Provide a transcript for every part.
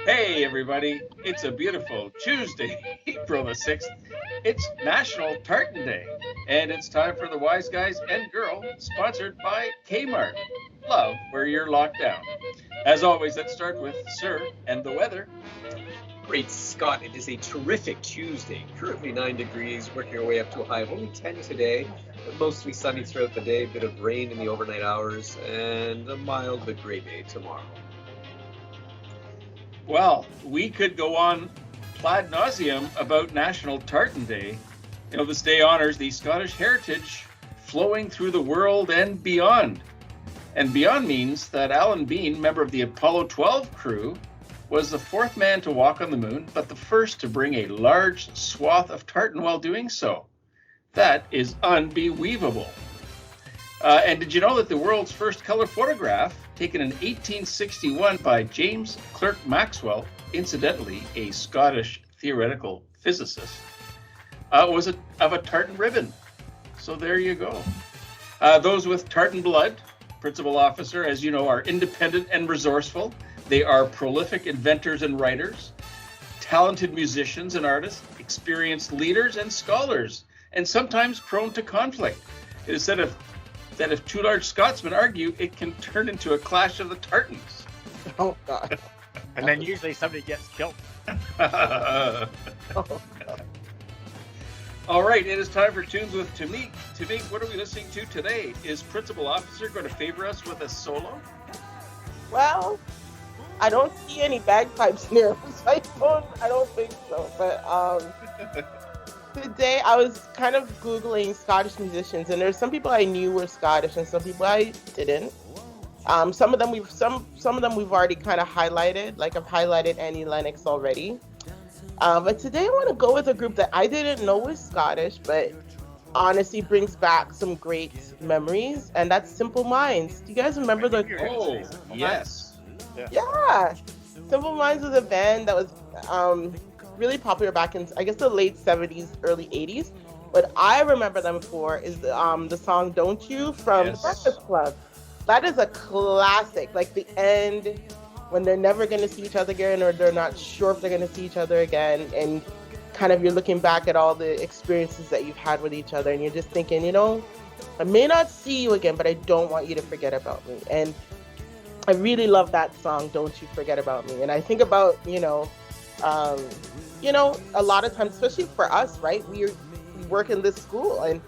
Hey everybody, it's a beautiful Tuesday, April the 6th. It's National Tartan Day, and it's time for the Wise Guys and Girl, sponsored by Kmart. Love where you're locked down. As always, let's start with Sir and the weather. Great Scott, it is a terrific Tuesday. Currently 9 degrees, working our way up to a high of only 10 today, but mostly sunny throughout the day, a bit of rain in the overnight hours, and a mild but gray day tomorrow. Well, we could go on ad nauseum about National Tartan Day. You know, this day honors the Scottish heritage flowing through the world and beyond. And beyond means that Alan Bean, member of the Apollo 12 crew, was the fourth man to walk on the moon, but the first to bring a large swath of tartan while doing so. That is unbelievable. And did you know that the world's first color photograph, taken in 1861 by James Clerk Maxwell, incidentally a Scottish theoretical physicist, was of a tartan ribbon? So there you go. Those with tartan blood, principal officer, as you know, are independent and resourceful. They are prolific inventors and writers, talented musicians and artists, experienced leaders and scholars, and sometimes prone to conflict. It is said that if two large Scotsmen argue, it can turn into a clash of the tartans. Oh, God. And then usually somebody gets killed. Oh, God. All right, it is time for Tunes with Tamik. Tamik, what are we listening to today? Is Principal Officer going to favor us with a solo? Well, I don't see any bagpipes near my phone. I don't think so. But today I was kind of Googling Scottish musicians, and there's some people I knew were Scottish and some people I didn't. Some of them we've already kind of highlighted, like I've highlighted Annie Lennox already. But today I want to go with a group that I didn't know was Scottish, but honestly brings back some great memories, and that's Simple Minds. Do you guys remember the? Oh, yes. Yeah, Simple Minds was a band that was really popular back in, I guess, the late 70s, early 80s. What I remember them for is the song "Don't You" from The Breakfast Club. That is a classic. Like the end, when they're never going to see each other again, or they're not sure if they're going to see each other again, and kind of you're looking back at all the experiences that you've had with each other, and you're just thinking, you know, I may not see you again, but I don't want you to forget about me. And I really love that song, "Don't You Forget About Me." And I think about, a lot of times, especially for us, right? We work in this school, and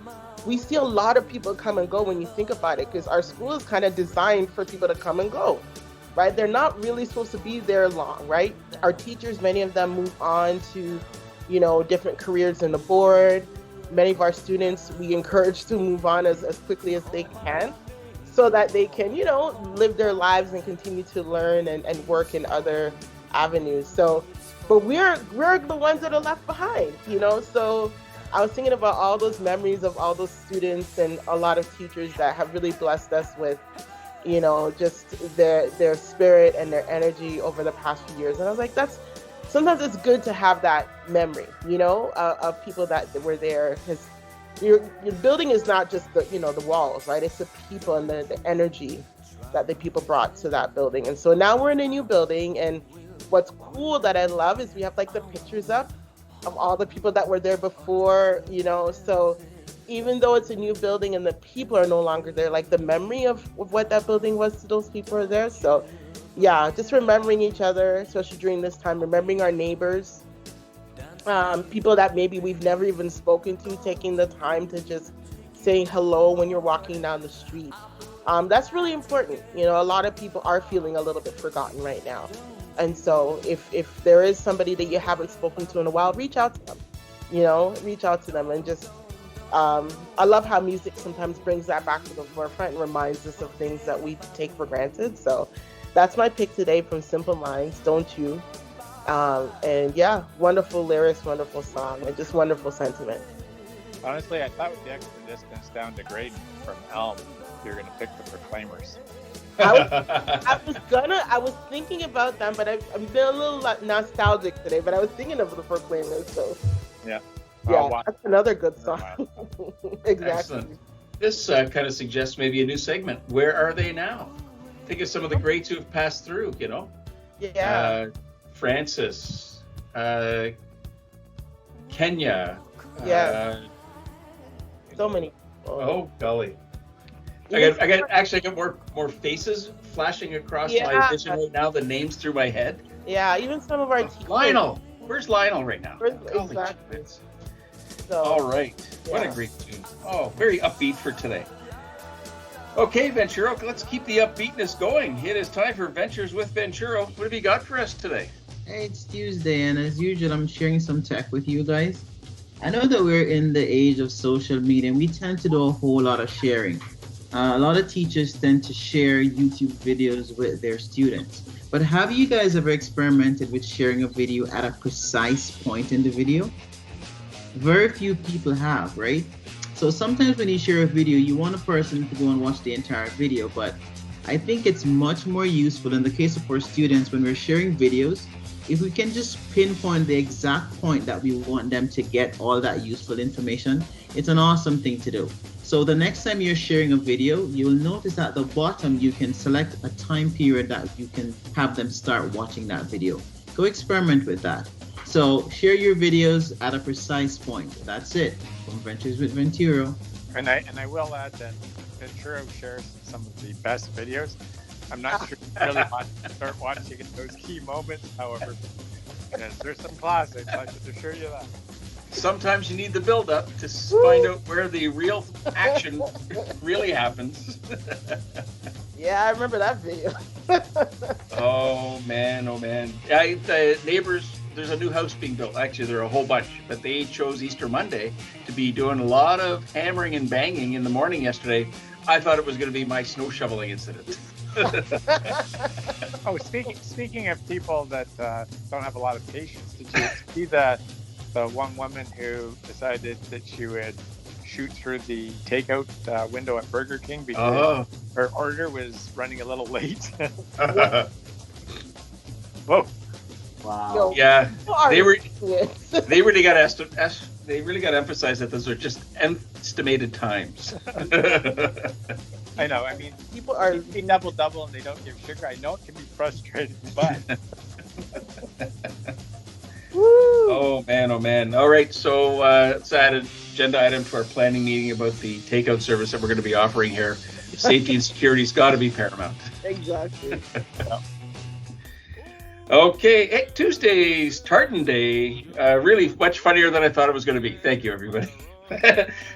we see a lot of people come and go when you think about it, because our school is kind of designed for people to come and go, right? They're not really supposed to be there long, right? Our teachers, many of them move on to, different careers in the board. Many of our students, we encourage to move on as quickly as they can, so that they can, live their lives and continue to learn and work in other avenues. So, but we're the ones that are left behind, So I was thinking about all those memories of all those students and a lot of teachers that have really blessed us with, just their spirit and their energy over the past few years. And I was like, sometimes it's good to have that memory, of people that were there, because your building is not just the walls, right? It's the people and the energy that the people brought to that building. And so now we're in a new building, and what's cool that I love is we have like the pictures up of all the people that were there before, so even though it's a new building and the people are no longer there, like the memory of what that building was to those people are there. So yeah, just remembering each other, especially during this time, remembering our neighbors, people that maybe we've never even spoken to, taking the time to just say hello when you're walking down the street. That's really important. A lot of people are feeling a little bit forgotten right now. And so if there is somebody that you haven't spoken to in a while, reach out to them, and just, I love how music sometimes brings that back to the forefront and reminds us of things that we take for granted. So that's my pick today from Simple Minds, "Don't You." And yeah, wonderful lyrics, wonderful song, and just wonderful sentiment. Honestly, I thought with the extra distance down to Graydon from Elm, you're going to pick the Proclaimers. I was thinking about them, but I'm been a little nostalgic today, but I was thinking of the Proclaimers, so. Yeah. That's another good song. Exactly. Excellent. This kind of suggests maybe a new segment. Where are they now? Think of some of the greats who have passed through, Yeah. Francis, Kenya. Yeah. So many. Oh golly. I got more faces flashing across my vision right now than names through my head. Yeah, even some of our teachers. Lionel. Where's Lionel right now? Exactly. So, all right. What a great tune. Oh, very upbeat for today. Okay, Ventura, let's keep the upbeatness going. It is time for Ventures with Ventura. What have you got for us today? Hey, it's Tuesday, and as usual, I'm sharing some tech with you guys. I know that we're in the age of social media, and we tend to do a whole lot of sharing. A lot of teachers tend to share YouTube videos with their students. But have you guys ever experimented with sharing a video at a precise point in the video? Very few people have, right? So sometimes when you share a video, you want a person to go and watch the entire video, but I think it's much more useful in the case of our students when we're sharing videos, if we can just pinpoint the exact point that we want them to get all that useful information. It's an awesome thing to do. So the next time you're sharing a video, you'll notice at the bottom you can select a time period that you can have them start watching that video. Go experiment with that. So share your videos at a precise point. That's it. From Ventures with Ventura. And I will add that Ventura shares some of the best videos. I'm not sure you really want to start watching those key moments, however. Yes, there's some classics, I can assure you that. Sometimes you need the build-up to find out where the real action really happens. Yeah, I remember that video. Oh man. Neighbors, there's a new house being built. Actually, there are a whole bunch, but they chose Easter Monday to be doing a lot of hammering and banging in the morning yesterday. I thought it was going to be my snow shoveling incident. Oh, speaking of people that don't have a lot of patience, did you see the one woman who decided that she would shoot through the takeout window at Burger King because her order was running a little late? Whoa! Wow. Yeah, they really got to emphasize that those are just estimated times. I know. I mean, People are they double and they don't give sugar. I know it can be frustrating, but Oh man. All right, so let's add an agenda item to our planning meeting about the takeout service that we're going to be offering here. Safety and security's got to be paramount. exactly. Okay, hey, Tuesday's Tartan Day. Really much funnier than I thought it was going to be. Thank you, everybody.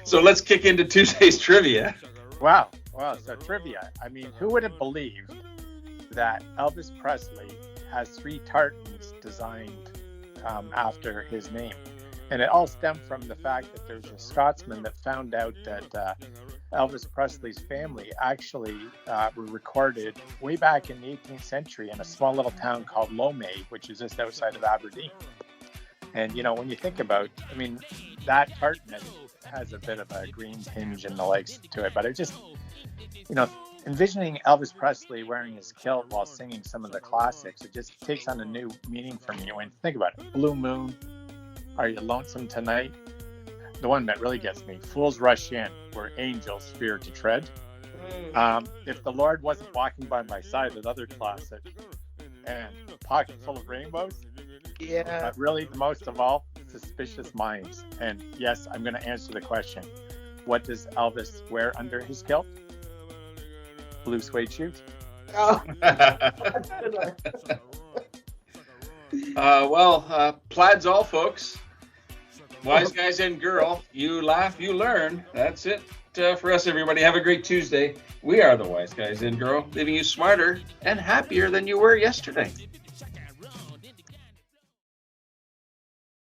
So let's kick into Tuesday's trivia. wow. So trivia. I mean, who would have believed that Elvis Presley has 3 tartans designed after his name? And it all stemmed from the fact that there's a Scotsman that found out that Elvis Presley's family actually were recorded way back in the 18th century in a small little town called Lomé, which is just outside of Aberdeen. And, you know, when you think about, I mean, that tartan has a bit of a green tinge and the likes to it, but it just, you know, envisioning Elvis Presley wearing his kilt while singing some of the classics, it just takes on a new meaning for me. When you think about it, Blue Moon, Are You Lonesome Tonight? The one that really gets me, Fools Rush In, Where Angels Fear to Tread. If the Lord Wasn't Walking by My Side, another classic. And Pocket Full of Rainbows. Yeah. But really, the most of all, Suspicious Minds. And yes, I'm going to answer the question. What does Elvis wear under his kilt? Blue suede shoes. Oh, that's a good one. Plaids all, folks. Wise guys and girl, you laugh, you learn. That's it for us, everybody. Have a great Tuesday. We are the Wise Guys and Girl, leaving you smarter and happier than you were yesterday.